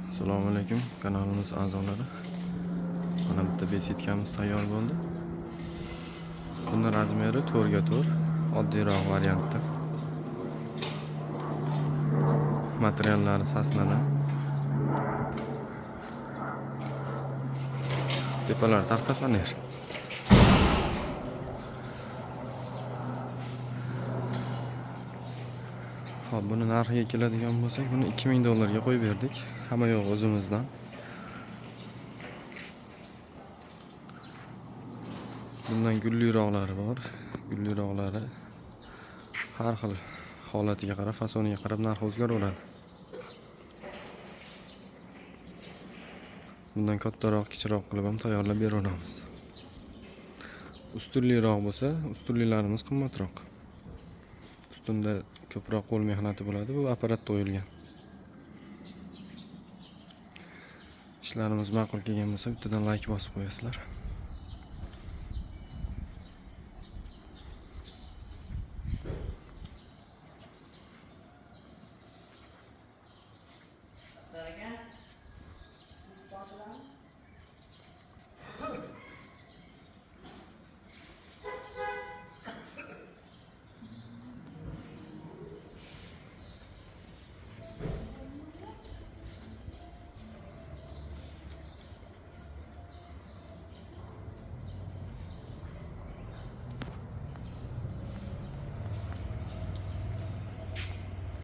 Assalomu alaykum kanalimiz a'zolari. Mana bitta besetkamiz tayyor bo'ldi. Buni razmeri 4x4, oddiyroq variantda. Materiallari sasnadan. Tepalar taxta faner. Hop, buni narxiga keladigan bo'lsak, buni $2000 ga qo'yib berdik. Hamma yo'q o'zimizdan. Bundan gulliroqlari bor. Gulliroqlari har xil holatiga qarab, fasoniga qarab narxi o'zgaraveradi. Bundan kattaroq, kichikroq qilib ham tayyorlab beraveramiz. Ustunliroq bo'lsa, ustunlilarimiz qimmatroq. Ustunda ko'proq qo'l mehnati bo'ladi, bu apparatda o'yilgan. Ishlarimiz ma'qul kelgan bo'lsa, bittadan like bosib qo'yasizlar.